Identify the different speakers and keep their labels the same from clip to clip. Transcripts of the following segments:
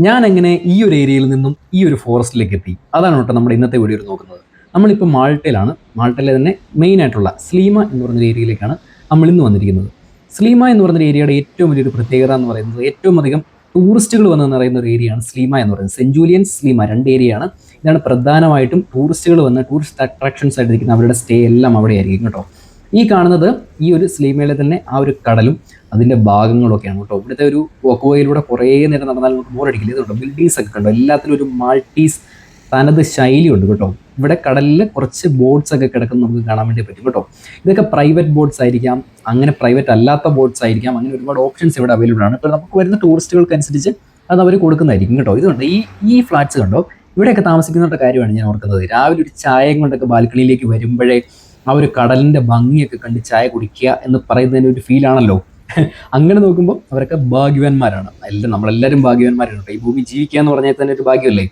Speaker 1: ഞാൻ എങ്ങനെ ഈ ഒരു ഏരിയയിൽ നിന്നും ഈ ഒരു ഫോറസ്റ്റിലേക്ക് എത്തി, അതാണ് കേട്ടോ നമ്മുടെ ഇന്നത്തെ വീഡിയോ നോക്കുന്നത്. നമ്മളിപ്പോൾ മാൾട്ടയിലാണ്. മാൾട്ടയിലെ തന്നെ മെയിൻ ആയിട്ടുള്ള സ്ലീമ എന്ന് പറഞ്ഞൊരു ഏരിയയിലേക്കാണ് നമ്മൾ ഇന്ന് വന്നിരിക്കുന്നത്. സ്ലീമ എന്ന് പറഞ്ഞൊരു ഏരിയയുടെ ഏറ്റവും വലിയൊരു പ്രത്യേകത എന്ന് പറയുന്നത് ഏറ്റവും അധികം ടൂറിസ്റ്റുകൾ വന്ന് നിറയുന്ന ഒരു ഏരിയയാണ് സ്ലീമ എന്ന് പറയുന്നത്. സെന്റ് ജൂലിയൻ, സ്ലീമ രണ്ട് ഏരിയയാണ്. ഇതാണ് പ്രധാനമായിട്ടും ടൂറിസ്റ്റുകൾ വന്ന് ടൂറിസ്റ്റ് അട്രാക്ഷൻസ് ആയിട്ട് ഇരിക്കുന്ന അവരുടെ സ്റ്റേ എല്ലാം അവിടെ ആയിരിക്കും കേട്ടോ. ഈ കാണുന്നത് ഈ ഒരു സ്ലീമയിലെ തന്നെ ആ ഒരു കടലും അതിൻ്റെ ഭാഗങ്ങളൊക്കെയാണ് കേട്ടോ. ഇവിടുത്തെ ഒരു വോക്കുവയിലൂടെ കുറേ നേരം നടന്നാൽ നമുക്ക് ബോറടിക്കില്ല. ഇതുണ്ടോ ബിൽഡിങ്സ് ഒക്കെ കണ്ടോ, എല്ലാത്തിലും ഒരു മാൾട്ടീസ് തനത് ശൈലിയുണ്ട് കേട്ടോ. ഇവിടെ കടലിൽ കുറച്ച് ബോട്ട്സ് ഒക്കെ കിടക്കുന്നത് നമുക്ക് കാണാൻ വേണ്ടി പറ്റും കേട്ടോ. ഇതൊക്കെ പ്രൈവറ്റ് ബോട്ട്സ് ആയിരിക്കാം, അങ്ങനെ പ്രൈവറ്റ് അല്ലാത്ത ബോട്ട്സ് ആയിരിക്കാം, അങ്ങനെ ഒരുപാട് ഓപ്ഷൻസ് ഇവിടെ അവൈലബിൾ ആണ്. ഇപ്പോൾ നമുക്ക് വരുന്ന ടൂറിസ്റ്റുകൾക്ക് അനുസരിച്ച് അത് അവർ കൊടുക്കുന്നതായിരിക്കും കേട്ടോ. ഇതുണ്ട് ഈ ഫ്ലാറ്റ്സ് കണ്ടോ, ഇവിടെയൊക്കെ താമസിക്കുന്നവരുടെ കാര്യമാണ് ഞാൻ ഓർക്കുന്നത്. രാവിലെ ഒരു ചായയും കൊണ്ടൊക്കെ ബാൽക്കണിയിലേക്ക് വരുമ്പോഴേ ആ ഒരു കടലിൻ്റെ ഭംഗിയൊക്കെ കണ്ട് ചായ കുടിക്കുക എന്ന് പറയുന്നതിന് ഒരു ഫീലാണല്ലോ. അങ്ങനെ നോക്കുമ്പോൾ അവരൊക്കെ ഭാഗ്യവാന്മാരാണ്. നമ്മളെല്ലാവരും ഭാഗ്യവാന്മാരാണ് കേട്ടോ. ഈ ഭൂമി ജീവിക്കുക എന്ന് പറഞ്ഞാൽ തന്നെ ഒരു ഭാഗ്യമല്ലേ.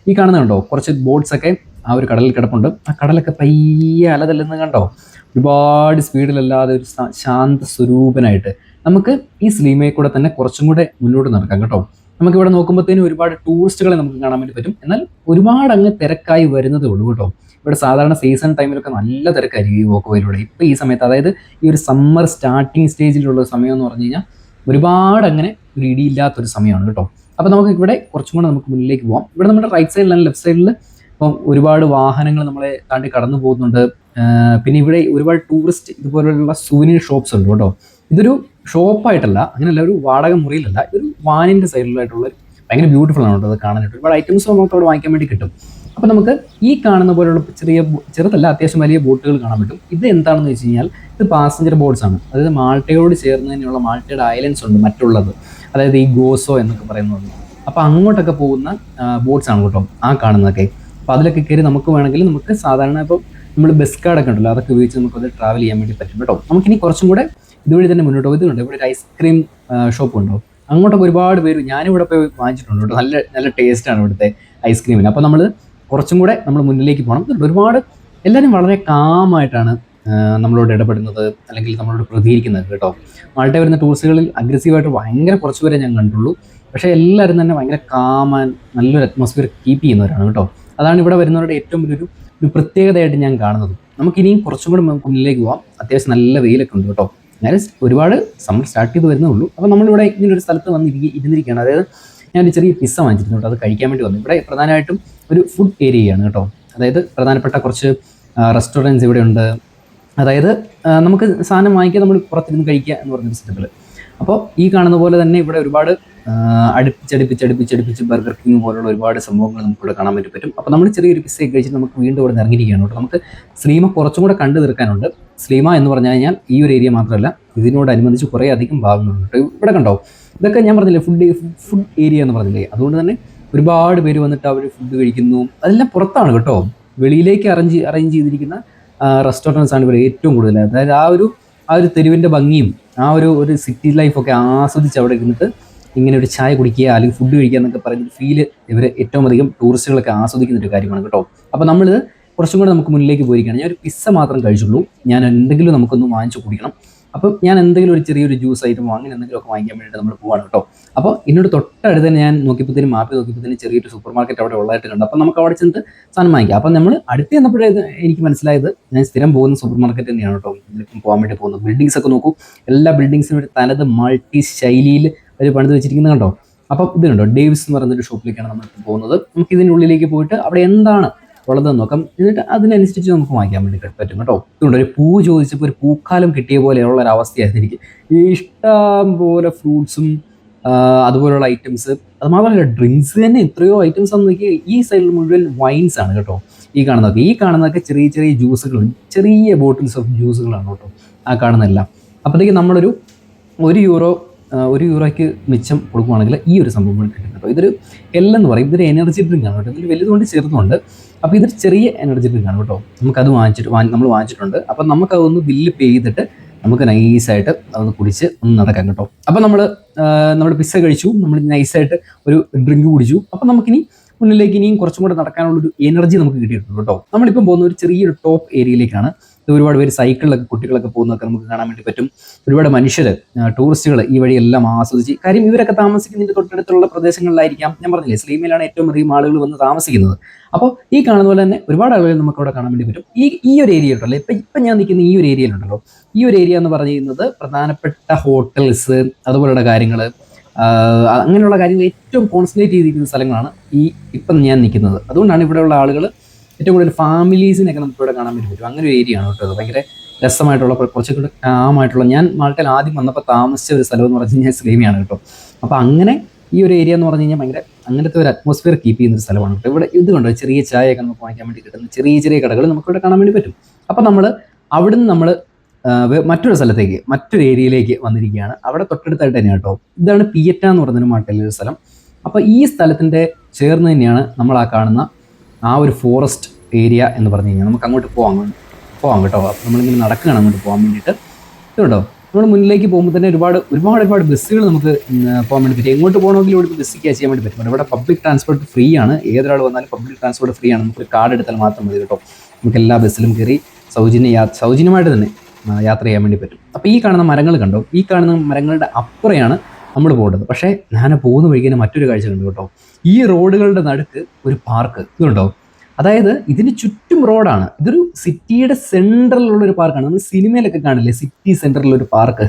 Speaker 1: ഈ കാണുന്നുണ്ടോ കുറച്ച് ബോട്ട്സ് ഒക്കെ ആ ഒരു കടലിൽ കിടപ്പുണ്ട്. ആ കടലൊക്കെ പയ്യെ അലതല്ലെന്ന് കണ്ടോ, ഒരുപാട് സ്പീഡിലല്ലാതെ ഒരു ശാന്ത സ്വരൂപനായിട്ട് നമുക്ക് ഈ സ്ലീമയിൽ കൂടെ തന്നെ കുറച്ചും കൂടെ മുന്നോട്ട് നടക്കാം കേട്ടോ. നമുക്കിവിടെ നോക്കുമ്പോഴത്തേനും ഒരുപാട് ടൂറിസ്റ്റുകളെ നമുക്ക് കാണാൻ വേണ്ടി പറ്റും. എന്നാൽ ഒരുപാട് അങ്ങ് തിരക്കായി വരുന്നതേ ഉള്ളൂ കേട്ടോ. ഇവിടെ സാധാരണ സീസൺ ടൈമിലൊക്കെ നല്ല തിരക്കായിരിക്കും ഈ വോക്കോയിലൂടെ. ഇപ്പോൾ ഈ സമയത്ത്, അതായത് ഈ ഒരു സമ്മർ സ്റ്റാർട്ടിങ് സ്റ്റേജിലുള്ള സമയം എന്ന് പറഞ്ഞു കഴിഞ്ഞാൽ ഒരുപാട് അങ്ങനെ ഒരു ഇടിയില്ലാത്തൊരു സമയമാണ് കേട്ടോ. അപ്പോൾ നമുക്ക് ഇവിടെ കുറച്ചും കൂടെ നമുക്ക് മുന്നിലേക്ക് പോകാം. ഇവിടെ നമ്മുടെ റൈറ്റ് സൈഡിലാണ്, ലെഫ്റ്റ് സൈഡിൽ ഇപ്പം ഒരുപാട് വാഹനങ്ങൾ നമ്മളെ താണ്ടി കടന്നു പോകുന്നുണ്ട്. പിന്നെ ഇവിടെ ഒരുപാട് ടൂറിസ്റ്റ് ഇതുപോലുള്ള സൂവിനീർ ഷോപ്സ് ഉണ്ട് കേട്ടോ. ഇതൊരു ഷോപ്പായിട്ടല്ല, അങ്ങനെയല്ല, ഒരു വാടക മുറിയിലല്ല, ഇതൊരു വാനിൻ്റെ സൈഡിലായിട്ടുള്ള ഭയങ്കര ബ്യൂട്ടിഫുൾ ആണ് കേട്ടോ. അത് കാണാനായിട്ട് ഒരുപാട് ഐറ്റംസ് നമുക്ക് അവിടെ വാങ്ങിക്കാൻ വേണ്ടി കിട്ടും. അപ്പോൾ നമുക്ക് ഈ കാണുന്ന പോലുള്ള ചെറുതല്ല, അത്യാവശ്യം വലിയ ബോട്ടുകൾ കാണാൻ പറ്റും. ഇത് എന്താണെന്ന് വെച്ച് കഴിഞ്ഞാൽ ഇത് പാസഞ്ചർ ബോട്ട്സ് ആണ്. അതായത് മാൾട്ടയോട് ചേർന്ന് തന്നെയുള്ള മാൾട്ടയുടെ ഐലൻഡ്സ് ഉണ്ട് മറ്റുള്ളത്, അതായത് ഈ ഗോസോ എന്നൊക്കെ പറയുന്നത്. അപ്പോൾ അങ്ങോട്ടൊക്കെ പോകുന്ന ബോട്ട്സ് ആണ് കേട്ടോ ആ കാണുന്നതൊക്കെ. അപ്പോൾ അതിലൊക്കെ കയറി നമുക്ക് വേണമെങ്കിൽ നമുക്ക് സാധാരണ ഇപ്പോൾ നമ്മൾ ബസ് കാർഡൊക്കെ ഉണ്ടല്ലോ, അതൊക്കെ ഉപയോഗിച്ച് നമുക്കത് ട്രാവൽ ചെയ്യാൻ വേണ്ടി പറ്റും കേട്ടോ. നമുക്കിനി കുറച്ചും കൂടെ ഇതുവഴി തന്നെ മുന്നോട്ട് പോകും. ഇതുണ്ട് ഇവിടെ ഒരു ഐസ്ക്രീം ഷോപ്പ് ഉണ്ടോ, അങ്ങോട്ടൊക്കെ ഒരുപാട് പേര്, ഞാനിവിടെ പോയി വാങ്ങിച്ചിട്ടുണ്ട് കേട്ടോ. നല്ല നല്ല ടേസ്റ്റാണ് ഇവിടുത്തെ ഐസ്ക്രീമിന്. അപ്പോൾ നമ്മൾ കുറച്ചും കൂടെ നമ്മൾ മുന്നിലേക്ക് പോകണം. ഒരുപാട് എല്ലാവരും വളരെ കാമായിട്ടാണ് നമ്മളോട് ഇടപെടുന്നത്, അല്ലെങ്കിൽ നമ്മളോട് പ്രതികരിക്കുന്നത് കേട്ടോ. മാൾട്ട വരുന്ന ടൂറിസ്റ്റുകളിൽ അഗ്രസീവായിട്ട് ഭയങ്കര കുറച്ച് പേരെ ഞാൻ കണ്ടുള്ളൂ. പക്ഷേ എല്ലാവരും തന്നെ ഭയങ്കര കാമാൻ നല്ലൊരു അറ്റ്മോസ്ഫിയർ കീപ്പ് ചെയ്യുന്നവരാണ് കേട്ടോ. അതാണ് ഇവിടെ വരുന്നവരുടെ ഏറ്റവും ഒരു പ്രത്യേകതയായിട്ട് ഞാൻ കാണുന്നത്. നമുക്കിനിയും കുറച്ചും കൂടെ മുന്നിലേക്ക് പോകാം. അത്യാവശ്യം നല്ല വെയിലൊക്കെ ഉണ്ട് കേട്ടോ. ഞാൻ ഒരുപാട് സമ്മർ സ്റ്റാർട്ട് ചെയ്ത് വരുന്നേ ഉള്ളൂ. അപ്പോൾ നമ്മളിവിടെ ഇങ്ങനെ ഒരു സ്ഥലത്ത് വന്ന് ഇരുന്നിരിക്കുകയാണ്. അതായത് ഞാനൊരു ചെറിയ പിസ്സ വാങ്ങിച്ചിരുന്നു കേട്ടോ. അത് കഴിക്കാൻ വേണ്ടി വന്നു. ഇവിടെ പ്രധാനമായിട്ടും ഒരു ഫുഡ് ഏരിയയാണ് കേട്ടോ. അതായത് പ്രധാനപ്പെട്ട കുറച്ച് റെസ്റ്റോറൻറ്റ്സ് ഇവിടെ ഉണ്ട്. അതായത് നമുക്ക് സാധനം വാങ്ങിക്കുക, നമ്മൾ പുറത്തിരുന്ന് കഴിക്കുക എന്ന് പറഞ്ഞൊരു സെറ്റപ്പിൽ. അപ്പോൾ ഈ കാണുന്ന പോലെ തന്നെ ഇവിടെ ഒരുപാട് അടുപ്പിച്ചടുപ്പിച്ച് ബർഗർ കിങ് പോലുള്ള ഒരുപാട് സംഭവങ്ങൾ നമുക്കിവിടെ കാണാൻ വേണ്ടി പറ്റും. അപ്പോൾ നമ്മൾ ചെറിയൊരു പിസ്സയൊക്കെ കഴിച്ചിട്ട് നമുക്ക് വീണ്ടും ഇവിടെ ഇറങ്ങിയിരിക്കുകയാണ് കേട്ടോ. നമുക്ക് സ്ലീമ കുറച്ചും കൂടെ കണ്ടു തീർക്കാനുണ്ട്. സ്ലീമ എന്ന് പറഞ്ഞു കഴിഞ്ഞാൽ ഈ ഒരു ഏരിയ മാത്രമല്ല, ഇതിനോടനുബന്ധിച്ച് കുറേ അധികം ഭാഗങ്ങളുണ്ട് കേട്ടോ. ഇവിടെ കണ്ടോ, ഇതൊക്കെ ഞാൻ പറഞ്ഞില്ലേ ഫുഡ് ഏരിയ എന്ന് പറഞ്ഞില്ലേ. അതുകൊണ്ട് തന്നെ ഒരുപാട് പേര് വന്നിട്ട് അവർ ഫുഡ് കഴിക്കുന്നു. അതെല്ലാം പുറത്താണ് കേട്ടോ. വെളിയിലേക്ക് അറേഞ്ച് ചെയ്തിരിക്കുന്ന റെസ്റ്റോറൻറ്റ്സ് ആണ് ഇവിടെ ഏറ്റവും കൂടുതൽ. അതായത് ആ ഒരു തെരുവിൻ്റെ ഭംഗിയും ആ ഒരു സിറ്റി ലൈഫൊക്കെ ആസ്വദിച്ച് അവിടെ ഇരുന്നിട്ട് ഇങ്ങനെ ഒരു ചായ കുടിക്കുക അല്ലെങ്കിൽ ഫുഡ് കഴിക്കുക എന്നൊക്കെ പറയുന്ന ഫീല് ഇവർ ഏറ്റവും അധികം ടൂറിസ്റ്റുകളൊക്കെ ആസ്വദിക്കുന്ന ഒരു കാര്യമാണ് കേട്ടോ. അപ്പോൾ നമ്മൾ കുറച്ചും കൂടെ നമുക്ക് മുന്നിലേക്ക് പോയിരിക്കുകയാണ്. ഞാൻ ഒരു പിസ്സ മാത്രം കഴിച്ചുള്ളൂ. ഞാൻ എന്തെങ്കിലും നമുക്കൊന്ന് വാങ്ങിച്ചു കുടിക്കണം. അപ്പം ഞാൻ എന്തെങ്കിലും ഒരു ചെറിയൊരു ജ്യൂസ് ഐറ്റമോ അങ്ങനെ എന്തെങ്കിലുമൊക്കെ വാങ്ങിക്കാൻ വേണ്ടിയിട്ട് നമ്മൾ പോവാണ് കേട്ടോ. അപ്പോൾ ഇതിനോട് തൊട്ടടുത്ത് തന്നെ ഞാൻ നോക്കിയപ്പോഴത്തേനും മാപ്പ് നോക്കിയപ്പോഴത്തേനും ചെറിയൊരു സൂപ്പർ മാർക്കറ്റ് അവിടെ ഉള്ളതായിട്ട് കണ്ടു. അപ്പം നമുക്ക് അവിടെ ചെന്നിട്ട് സാധനം വാങ്ങിക്കാം. അപ്പം നമ്മൾ അടുത്ത് ചെന്നപ്പോഴേ എനിക്ക് മനസ്സിലായത് ഞാൻ സ്ഥിരം പോകുന്ന സൂപ്പർ മാർക്കറ്റ് തന്നെയാണ് കേട്ടോ. ഇതിലിപ്പം പോകാൻ വേണ്ടി പോകുന്നത്. ബിൽഡിങ്സ് ഒക്കെ നോക്കൂ, എല്ലാ ബിൽഡിങ്സിനും ഒരു തനത് മൾട്ടി ശൈലിയിൽ ഒരു പണിത് വെച്ചിരിക്കുന്നത് കണ്ടോ. അപ്പം ഇത് കണ്ടോ, ഡേവിസ് എന്ന് പറയുന്നൊരു ഷോപ്പിലേക്കാണ് നമ്മൾ പോകുന്നത്. നമുക്ക് ഇതിൻ്റെ ഉള്ളിലേക്ക് പോയിട്ട് അവിടെ എന്താണ് ഉള്ളതെന്ന് നോക്കാം. എന്നിട്ട് അതിനനുസരിച്ച് നമുക്ക് വാങ്ങിക്കാൻ വേണ്ടി പറ്റും കേട്ടോ. ഇതുകൊണ്ട് ഒരു പൂ ചോദിച്ചപ്പോൾ ഒരു പൂക്കാലം കിട്ടിയ പോലെയുള്ള ഒരു അവസ്ഥയായിരുന്നു എനിക്ക്. ഇഷ്ടം പോലെ ഫ്രൂട്ട്സും അതുപോലുള്ള ഐറ്റംസ്, അത് മാത്രമല്ല ഡ്രിങ്ക്സ് തന്നെ എത്രയോ ഐറ്റംസ് ആണ് നോക്കി. ഈ സൈഡിൽ മുഴുവൻ വൈൻസ് ആണ് കേട്ടോ. ഈ കാണുന്നതൊക്കെ ചെറിയ ചെറിയ ജ്യൂസുകൾ, ചെറിയ ബോട്ടിൽസ് ഓഫ് ജ്യൂസുകളാണ് കേട്ടോ ആ കാണുന്നതെല്ലാം. അപ്പോഴത്തേക്ക് നമ്മളൊരു €1 മിച്ചം കൊടുക്കുകയാണെങ്കിൽ ഈ ഒരു സംഭവം കിട്ടും കേട്ടോ. ഇതൊരു എന്ന് പറയും. ഇതൊരു എനർജി ഡ്രിങ്ക് ആണ് കേട്ടോ. ഇതിൽ വലുതുകൊണ്ട് ചെറുതുണ്ട്. അപ്പോൾ ഇതൊരു ചെറിയ എനർജി ഡ്രിങ്ക് ആണ് കേട്ടോ. നമുക്കത് നമ്മൾ വാങ്ങിച്ചിട്ടുണ്ട്. അപ്പം നമുക്കതൊന്ന് ബില്ല് പേ ചെയ്തിട്ട് നമുക്ക് നൈസായിട്ട് അതൊന്ന് കുടിച്ച് ഒന്ന് നടക്കാം കേട്ടോ. അപ്പോൾ നമ്മൾ പിസ്സ കഴിച്ചു, നമ്മൾ നൈസായിട്ട് ഒരു ഡ്രിങ്ക് കുടിച്ചു. അപ്പം നമുക്കിനി മുന്നിലേക്ക് ഇനിയും കുറച്ചും കൂടെ നടക്കാനുള്ളൊരു എനർജി നമുക്ക് കിട്ടിയിട്ടുണ്ട് കേട്ടോ. നമ്മളിപ്പം പോകുന്ന ഒരു ചെറിയൊരു ടോപ്പ് ഏരിയയിലേക്കാണ്. ഒരുപാട് പേര് സൈക്കിളിലൊക്കെ കുട്ടികളൊക്കെ പോകുന്നതൊക്കെ നമുക്ക് കാണാൻ വേണ്ടി പറ്റും. ഒരുപാട് മനുഷ്യർ, ടൂറിസ്റ്റുകൾ ഈ വഴിയെല്ലാം ആസ്വദിച്ച്, കാര്യം ഇവരൊക്കെ താമസിക്കുന്നതിൻ്റെ തൊട്ടടുത്തുള്ള പ്രദേശങ്ങളിലായിരിക്കാം. ഞാൻ പറഞ്ഞില്ലേ, സ്ലീമയിലാണ് ഏറ്റവും അധികം ആളുകൾ വന്ന് താമസിക്കുന്നത്. അപ്പോൾ ഈ കാണുന്ന പോലെ തന്നെ ഒരുപാട് ആളുകൾ നമുക്ക് അവിടെ കാണാൻ വേണ്ടി പറ്റും. ഈ ഒരു ഏരിയ ഉണ്ടല്ലോ, ഇപ്പം ഞാൻ നിൽക്കുന്ന ഈ ഒരു ഏരിയയിലുണ്ടല്ലോ, ഈ ഒരു ഏരിയ എന്ന് പറയുന്നത് പ്രധാനപ്പെട്ട ഹോട്ടൽസ്, അതുപോലുള്ള കാര്യങ്ങൾ, അങ്ങനെയുള്ള കാര്യങ്ങൾ ഏറ്റവും കോൺസെൻട്രേറ്റ് ചെയ്തിരിക്കുന്ന സ്ഥലങ്ങളാണ് ഈ ഇപ്പം ഞാൻ നിൽക്കുന്നത്. അതുകൊണ്ടാണ് ഇവിടെയുള്ള ആളുകൾ ഏറ്റവും കൂടുതൽ ഫാമിലീസിനൊക്കെ നമുക്ക് ഇവിടെ കാണാൻ വേണ്ടി പറ്റും. അങ്ങനെ ഒരു ഏരിയ ആണ് കേട്ടോ. അത് ഭയങ്കര രസമായിട്ടുള്ള, കുറച്ചുകൂടി കാമായിട്ടുള്ള, ഞാൻ മാൾട്ടയിൽ ആദ്യം വന്നപ്പോൾ താമസിച്ച ഒരു സ്ഥലം എന്ന് പറഞ്ഞു കഴിഞ്ഞാൽ സ്ലീമയാണ് കേട്ടോ. അപ്പോൾ അങ്ങനെ ഈ ഒരു ഏരിയ എന്ന് പറഞ്ഞു കഴിഞ്ഞാൽ ഭയങ്കര അങ്ങനത്തെ ഒരു അറ്റ്മോസ്ഫിയർ കീപ്പ് ചെയ്യുന്ന ഒരു സ്ഥലമാണ് കേട്ടോ. ഇവിടെ ഇത് കണ്ടോ, ചെറിയ ചായയൊക്കെ നമുക്ക് വാങ്ങിക്കാൻ വേണ്ടി കിട്ടുന്ന ചെറിയ ചെറിയ കടകൾ നമുക്കിവിടെ കാണാൻ വേണ്ടി പറ്റും. അപ്പോൾ നമ്മൾ അവിടുന്ന് നമ്മൾ മറ്റൊരു സ്ഥലത്തേക്ക്, മറ്റൊരു ഏരിയയിലേക്ക് വന്നിരിക്കുകയാണ്. അവിടെ തൊട്ടടുത്തായിട്ട് തന്നെയാണ് കേട്ടോ. ഇതാണ് പിയറ്റ എന്ന് പറയുന്നൊരു മാൾട്ടയിലൊരു സ്ഥലം. അപ്പോൾ ഈ സ്ഥലത്തിൻ്റെ ചേർന്ന് തന്നെയാണ് നമ്മൾ ആ കാണുന്ന ആ ഒരു ഫോറസ്റ്റ് ഏരിയ എന്ന് പറഞ്ഞു കഴിഞ്ഞാൽ. നമുക്ക് അങ്ങോട്ട് പോകാം കേട്ടോ. അപ്പോൾ നമ്മളിങ്ങനെ നടക്കുകയാണ് അങ്ങോട്ട് പോകാൻ വേണ്ടിയിട്ട്. ഇതുണ്ടോ, നമ്മൾ മുന്നിലേക്ക് പോകുമ്പോൾ തന്നെ ഒരുപാട് ബസ്സുകൾ നമുക്ക് പോകാൻ വേണ്ടി പറ്റും. എങ്ങോട്ട് പോകണമെങ്കിലും ഇവിടെ ബസ് ക്യാച്ച് ചെയ്യാൻ വേണ്ടി പറ്റും. ഇവിടെ പബ്ലിക് ട്രാൻസ്പോർട്ട് ഫ്രീ ആണ്. ഏതൊരാൾ വന്നാലും പബ്ലിക് ട്രാൻസ്പോർട്ട് ഫ്രീ ആണ്. നമുക്കൊരു കാർഡ് എടുത്താൽ മാത്രം മതി കേട്ടോ. നമുക്ക് എല്ലാ ബസ്സിലും കയറി സൗജന്യമായിട്ട് തന്നെ യാത്ര ചെയ്യാൻ വേണ്ടി പറ്റും. അപ്പോൾ ഈ കാണുന്ന മരങ്ങൾ കണ്ടോ, ഈ കാണുന്ന മരങ്ങളുടെ അപ്പുറയാണ് നമ്മൾ പോകേണ്ടത്. പക്ഷേ ഞാൻ പോകുന്ന വഴിക്ക് മറ്റൊരു കാഴ്ച കണ്ടു കേട്ടോ. ഈ റോഡുകളുടെ നടുക്ക് ഒരു പാർക്ക് ഇതുണ്ടോ. അതായത് ഇതിന് ചുറ്റും റോഡാണ്. ഇതൊരു സിറ്റിയുടെ സെൻട്രലിലുള്ളൊരു പാർക്കാണ്. നമ്മൾ സിനിമയിലൊക്കെ കാണില്ലേ, സിറ്റി സെൻട്രലിലൊരു പാർക്ക്,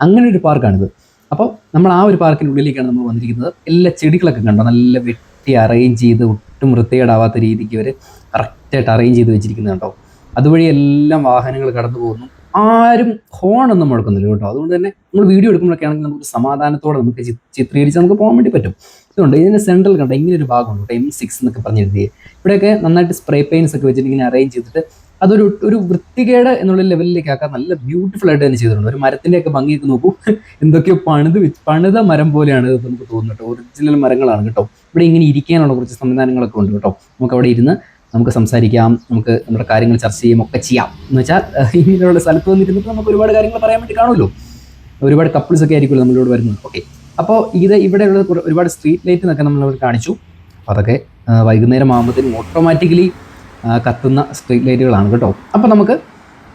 Speaker 1: അങ്ങനെ ഒരു പാർക്കാണിത്. അപ്പോൾ നമ്മൾ ആ ഒരു പാർക്കിനുള്ളിലേക്കാണ് നമ്മൾ വന്നിരിക്കുന്നത്. എല്ലാ ചെടികളൊക്കെ കണ്ടോ, നല്ല വെട്ടി അറേഞ്ച് ചെയ്ത് ഒട്ടും വൃത്തികേടാവാത്ത രീതിക്ക് അവർ കറക്റ്റായിട്ട് അറേഞ്ച് ചെയ്ത് വെച്ചിരിക്കുന്നത് കേട്ടോ. അതുവഴി എല്ലാം വാഹനങ്ങൾ കടന്നു പോകുന്നു. ആരും ഹോണൊന്നും മുഴക്കുന്നില്ല കേട്ടോ. അതുകൊണ്ട് തന്നെ നമ്മൾ വീഡിയോ എടുക്കുമ്പോഴൊക്കെ ആണെങ്കിൽ നമുക്ക് സമാധാനത്തോടെ നമുക്ക് ചിത്രീകരിച്ച് നമുക്ക് പോകാൻ വേണ്ടി പറ്റും. ഇതുണ്ട്, ഇതിൻ്റെ സെൻട്രൽ കണ്ടോ ഇങ്ങനെ ഒരു ഭാഗമുണ്ട് കേട്ടോ, M6 എന്നൊക്കെ പറഞ്ഞെഴുതിയേ. ഇവിടെയൊക്കെ നന്നായിട്ട് സ്പ്രേ പെയിൻസ് ഒക്കെ വെച്ചിട്ട് ഇങ്ങനെ അറേഞ്ച് ചെയ്തിട്ട് അതൊരു വൃത്തികേട് എന്നുള്ള ലെവലിലേക്ക് ആക്കാൻ നല്ല ബ്യൂട്ടിഫുൾ ആയിട്ട് തന്നെ ചെയ്തിട്ടുണ്ട്. ഒരു മരത്തിൻ്റെയൊക്കെ ഭംഗിയൊക്കെ നോക്കൂ, എന്തൊക്കെയോ പണിത മരം പോലെയാണ് നമുക്ക് തോന്നുന്നത് കേട്ടോ. ഒറിജിനൽ മരങ്ങളാണ് കേട്ടോ. ഇവിടെ ഇങ്ങനെ ഇരിക്കാനുള്ള കുറച്ച് സംവിധാനങ്ങളൊക്കെ ഉണ്ട് കേട്ടോ. നമുക്ക് അവിടെ ഇരുന്ന് നമുക്ക് സംസാരിക്കാം, നമുക്ക് നമ്മുടെ കാര്യങ്ങൾ ചർച്ച ചെയ്യാം, ഒക്കെ ചെയ്യാം. എന്ന് വെച്ചാൽ ഇങ്ങനെയുള്ള സ്ഥലത്ത് വന്നിരുന്നിട്ട് നമുക്ക് ഒരുപാട് കാര്യങ്ങൾ പറയാൻ വേണ്ടി കാണുമല്ലോ. ഒരുപാട് കപ്പിൾസ് ഒക്കെ ആയിരിക്കുമല്ലോ നമ്മളിവിടെ വരുന്നത്. ഓക്കെ, അപ്പോൾ ഇവിടെയുള്ള ഒരുപാട് സ്ട്രീറ്റ് ലൈറ്റ് എന്നൊക്കെ നമ്മളവിടെ കാണിച്ചു. അപ്പോൾ അതൊക്കെ വൈകുന്നേരം ആകുമ്പോഴത്തേനും ഓട്ടോമാറ്റിക്കലി കത്തുന്ന സ്ട്രീറ്റ് ലൈറ്റുകളാണ് കേട്ടോ. അപ്പോൾ നമുക്ക്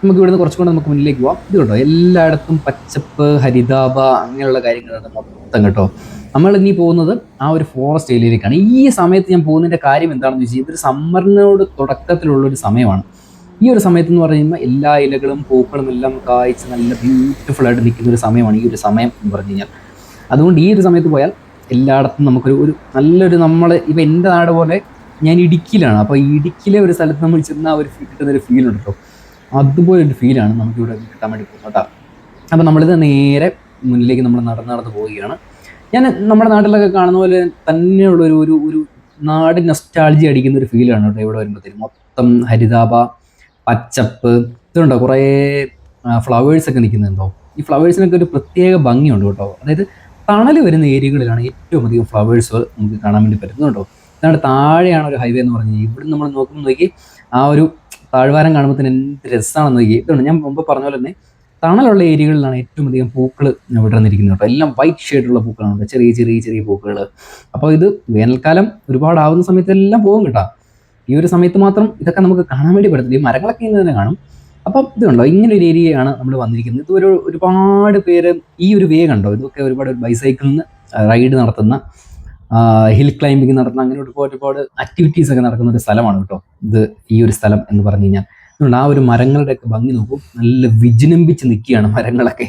Speaker 1: ഇവിടുന്ന് കുറച്ചുകൂടെ നമുക്ക് മുന്നിലേക്ക് പോകാം. ഇത് കേട്ടോ, എല്ലായിടത്തും പച്ചപ്പ്, ഹരിതാഭ, അങ്ങനെയുള്ള കാര്യങ്ങളാണ് മൊത്തം കേട്ടോ. നമ്മൾ ഇനി പോകുന്നത് ആ ഒരു ഫോറസ്റ്റ് ഏരിയയിലേക്കാണ്. ഈ സമയത്ത് ഞാൻ പോകുന്നതിൻ്റെ കാര്യം എന്താണെന്ന് വെച്ചാൽ, ഇതൊരു സമ്മറിനോട് തുടക്കത്തിലുള്ളൊരു സമയമാണ്. ഈ ഒരു സമയത്ത് എന്ന് പറയുമ്പോൾ എല്ലാ ഇലകളും പൂക്കളും എല്ലാം കായ്ച്ച് നല്ല ബ്യൂട്ടിഫുൾ ആയിട്ട് നിൽക്കുന്ന ഒരു സമയമാണ് ഈ ഒരു സമയം എന്ന് പറഞ്ഞു കഴിഞ്ഞാൽ. അതുകൊണ്ട് ഈ ഒരു സമയത്ത് പോയാൽ എല്ലായിടത്തും നമുക്കൊരു നല്ലൊരു, നമ്മൾ ഇപ്പം എൻ്റെ നാട് പോലെ ഞാൻ ഇടുക്കിയിലാണ്. അപ്പോൾ ഇടുക്കിയിലെ ഒരു സ്ഥലത്ത് നമ്മൾ ചെന്നാൽ ഒരു കിട്ടുന്നൊരു ഫീൽ ഉണ്ട് കേട്ടോ. അതുപോലൊരു ഫീലാണ് നമുക്കിവിടെ കിട്ടാൻ വേണ്ടി പോകുന്നത് കേട്ടോ. അപ്പോൾ നമ്മളിത് നേരെ മുന്നിലേക്ക് നമ്മൾ നടന്ന് പോവുകയാണ്. ഞാൻ നമ്മുടെ നാട്ടിലൊക്കെ കാണുന്ന പോലെ തന്നെയുള്ള ഒരു നാട് നൊസ്റ്റാൾജി അടിക്കുന്ന ഒരു ഫീലാണ് കേട്ടോ ഇവിടെ വരുമ്പോഴത്തേക്കും. മൊത്തം ഹരിതാഭ, പച്ചപ്പ്, ഇതുണ്ടോ, കുറേ ഫ്ലവേഴ്സൊക്കെ നിൽക്കുന്നുണ്ടോ. ഈ ഫ്ലവേഴ്സിനൊക്കെ ഒരു പ്രത്യേക ഭംഗിയുണ്ട് കേട്ടോ. അതായത് തണൽ വരുന്ന ഏരിയകളിലാണ് ഏറ്റവും അധികം ഫ്ലവേഴ്സ് നമുക്ക് കാണാൻ വേണ്ടി പറ്റുന്നുണ്ടോ. ഇതാണ് താഴെയാണ് ഒരു ഹൈവേ എന്ന് പറഞ്ഞാൽ. ഇവിടെ നമ്മൾ നോക്കി ആ ഒരു താഴ്വാരം കാണുമ്പോൾ തന്നെ എന്ത് രസമാണെന്ന് നോക്കി. ഇതുണ്ട്, ഞാൻ മുമ്പ് പറഞ്ഞ പോലെ തന്നെ തണലുള്ള ഏരിയകളിലാണ് ഏറ്റവും അധികം പൂക്കൾ വിടർന്നിരിക്കുന്നത് കേട്ടോ. എല്ലാം വൈറ്റ് ഷെയ്ഡുള്ള പൂക്കളാണ്, ചെറിയ പൂക്കൾ. അപ്പോൾ ഇത് വേനൽക്കാലം ഒരുപാടാവുന്ന സമയത്തെല്ലാം പോകും കേട്ടോ. ഈ ഒരു സമയത്ത് മാത്രം ഇതൊക്കെ നമുക്ക് കാണാൻ വേണ്ടി പറ്റത്തില്ല. ഈ മരങ്ങളൊക്കെ ഇന്ന് തന്നെ കാണും. അപ്പം ഇതുണ്ടോ, ഇങ്ങനെ ഒരു ഏരിയയാണ് നമ്മൾ വന്നിരിക്കുന്നത്. ഇത് ഒരുപാട് പേര് ഈ ഒരു വേ കണ്ടോ, ഇതൊക്കെ ഒരുപാട് ബൈസൈക്കിളിന് റൈഡ് നടത്തുന്ന, ഹിൽ ക്ലൈംബിങ് നടത്തുന്ന, അങ്ങനെ ഒരുപാട് ആക്ടിവിറ്റീസ് ഒക്കെ നടക്കുന്ന ഒരു സ്ഥലമാണ് കേട്ടോ ഇത്, ഈ ഒരു സ്ഥലം എന്ന് പറഞ്ഞു കഴിഞ്ഞാൽ. അതുകൊണ്ട് ആ ഒരു മരങ്ങളുടെയൊക്കെ ഭംഗി നോക്കും, നല്ല വിജൃംഭിച്ച് നിൽക്കുകയാണ് മരങ്ങളൊക്കെ.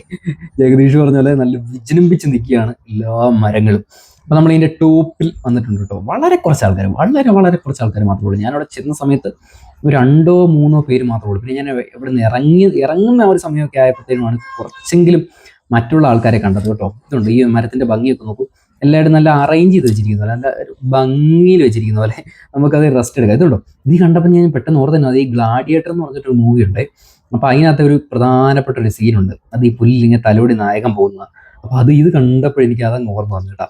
Speaker 1: ജഗദീഷ് പറഞ്ഞ പോലെ നല്ല വിജൃംഭിച്ച് നിൽക്കുകയാണ് എല്ലാ മരങ്ങളും. അപ്പോൾ നമ്മൾ ഇതിൻ്റെ ടോപ്പിൽ വന്നിട്ടുണ്ട് കേട്ടോ. വളരെ കുറച്ച് ആൾക്കാർ മാത്രമേ ഉള്ളൂ. ഞാനവിടെ ചെന്ന സമയത്ത് ഒരു 2-3 പേര് മാത്രമേ ഉള്ളൂ. പിന്നെ ഞാൻ ഇവിടെ നിന്ന് ഇറങ്ങുന്ന ഒരു സമയമൊക്കെ ആയപ്പോഴത്തേനുമാണ് കുറച്ചെങ്കിലും മറ്റുള്ള ആൾക്കാരെ കണ്ടത് കേട്ടോ. ഇതുണ്ട്, ഈ മരത്തിൻ്റെ ഭംഗിയൊക്കെ നോക്കും, എല്ലാവരും നല്ല അറേഞ്ച് ചെയ്ത് വെച്ചിരിക്കുന്ന പോലെ, നല്ല ഒരു ഭംഗിയിൽ വെച്ചിരിക്കുന്ന പോലെ നമുക്കത് റെസ്റ്റ് എടുക്കാം. ഇതുണ്ടോ, ഇത് കണ്ടപ്പോൾ ഞാൻ പെട്ടെന്ന് ഓർത്തന്നെ, അത് ഈ ഗ്ലാഡിയേറ്റർ എന്ന് പറഞ്ഞിട്ടൊരു മൂവി ഉണ്ട്. അപ്പോൾ അതിനകത്ത് ഒരു പ്രധാനപ്പെട്ട ഒരു സീനുണ്ട്, അത് ഈ പുല്ലിങ്ങനെ തലോടി നായകൻ പോകുന്നത്. അപ്പോൾ ഇത് കണ്ടപ്പോൾ എനിക്ക് അതങ്ങ് ഓർമ്മ വന്നു കേട്ടോ.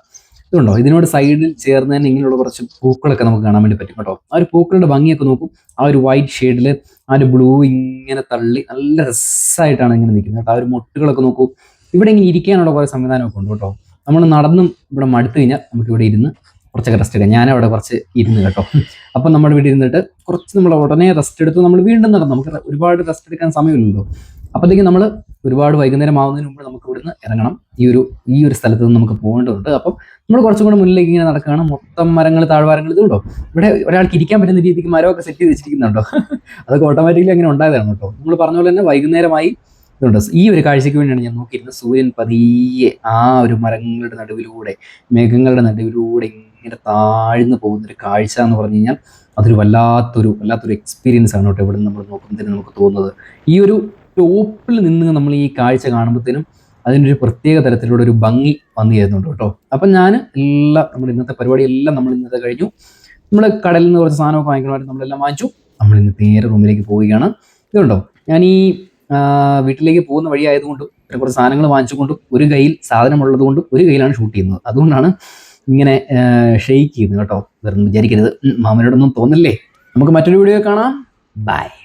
Speaker 1: ഇതുണ്ടോ, ഇതിനോട് സൈഡിൽ ചേർന്ന് തന്നെ ഇങ്ങനെയുള്ള കുറച്ച് പൂക്കളൊക്കെ നമുക്ക് കാണാൻ വേണ്ടി പറ്റും കേട്ടോ. ആ ഒരു പൂക്കളുടെ ഭംഗിയൊക്കെ നോക്കും, ആ ഒരു വൈറ്റ് ഷെയ്ഡിൽ ആ ഒരു ബ്ലൂ ഇങ്ങനെ തള്ളി നല്ല രസമായിട്ടാണ് ഇങ്ങനെ നിൽക്കുന്നത് കേട്ടോ. ആ ഒരു മൊട്ടുകളൊക്കെ നോക്കൂ. ഇവിടെ ഇങ്ങനെ ഇരിക്കാനുള്ള കുറേ സംവിധാനമൊക്കെ ഉണ്ട് കേട്ടോ. നമ്മൾ നടന്നും ഇവിടെ മടുത്തു കഴിഞ്ഞാൽ നമുക്ക് ഇവിടെ ഇരുന്ന് കുറച്ചൊക്കെ റെസ്റ്റ് എടുക്കാം. ഞാനവിടെ കുറച്ച് ഇരുന്ന് കേട്ടോ. അപ്പം നമ്മുടെ വീട്ടിൽ ഇരുന്നിട്ട് കുറച്ച് നമ്മൾ ഉടനെ റെസ്റ്റ് എടുത്ത് നമ്മൾ വീണ്ടും നടന്നു. നമുക്ക് ഒരുപാട് റെസ്റ്റ് എടുക്കാൻ സമയമില്ലല്ലോ. അപ്പോഴത്തേക്കും നമ്മൾ ഒരുപാട് വൈകുന്നേരം ആവുന്നതിന് മുമ്പ് നമുക്ക് ഇവിടുന്ന് ഇറങ്ങണം. ഈ ഒരു സ്ഥലത്ത് നിന്ന് നമുക്ക് പോകേണ്ടതുണ്ട്. അപ്പം നമ്മൾ കുറച്ചും കൂടെ മുന്നിലേക്ക് ഇങ്ങനെ നടക്കുകയാണ്. മൊത്തം മരങ്ങൾ, താഴ്വാരങ്ങൾ ഇതുണ്ടോ. ഇവിടെ ഒരാൾക്ക് ഇരിക്കാൻ പറ്റുന്ന രീതിക്ക് മരമൊക്കെ സെറ്റ് ചെയ്ത് വെച്ചിരിക്കുന്നുണ്ടോ. അതൊക്കെ ഓട്ടോമാറ്റിക്കലി അങ്ങനെ ഉണ്ടായതാണ് കേട്ടോ. നമ്മൾ പറഞ്ഞ പോലെ തന്നെ വൈകുന്നേരമായി ഇതുണ്ട്. ഈ ഒരു കാഴ്ചയ്ക്ക് വേണ്ടിയാണ് ഞാൻ നോക്കിയിരുന്നത്. സൂര്യൻ പതിയെ ആ ഒരു മരങ്ങളുടെ നടുവിലൂടെ, മേഘങ്ങളുടെ നടുവിലൂടെ ഇങ്ങനെ താഴ്ന്നു പോകുന്നൊരു കാഴ്ച എന്ന് പറഞ്ഞു കഴിഞ്ഞാൽ അതൊരു വല്ലാത്തൊരു എക്സ്പീരിയൻസ് ആണ് കേട്ടോ. ഇവിടെ നിന്ന് നമ്മൾ നോക്കുമ്പോഴത്തേനും നമുക്ക് തോന്നുന്നത്. ഈ ഒരു ടോപ്പിൽ നിന്ന് നമ്മൾ ഈ കാഴ്ച കാണുമ്പോഴത്തേനും അതിനൊരു പ്രത്യേക തരത്തിലുള്ള ഒരു ഭംഗി വന്നു ചേരുന്നുണ്ട് കേട്ടോ. അപ്പം ഞാൻ നമ്മുടെ ഇന്നത്തെ പരിപാടിയെല്ലാം നമ്മൾ ഇന്നത്തെ കഴിഞ്ഞു. നമ്മൾ കടലിൽ നിന്ന് കുറച്ച് സാധനമൊക്കെ വാങ്ങിക്കണമായിരുന്നു, നമ്മളെല്ലാം വാങ്ങിച്ചു. നമ്മൾ ഇന്ന് നേരെ റൂമിലേക്ക് പോവുകയാണ്. ഇതുണ്ടോ, ഞാൻ ഈ വീട്ടിലേക്ക് പോകുന്ന വഴി ആയതുകൊണ്ടും പിന്നെ കുറച്ച് സാധനങ്ങൾ വാങ്ങിച്ചുകൊണ്ടും ഒരു കയ്യിൽ സാധനമുള്ളത് കൊണ്ടും ഒരു കയ്യിലാണ് ഷൂട്ട് ചെയ്യുന്നത്. അതുകൊണ്ടാണ് ഇങ്ങനെ ഷെയ്ക്ക് ചെയ്യുന്നത് കേട്ടോ. വേറെ വിചാരിക്കരുത്, മാമനോടൊന്നും തോന്നില്ലേ. നമുക്ക് മറ്റൊരു വീഡിയോ കാണാം. ബൈ.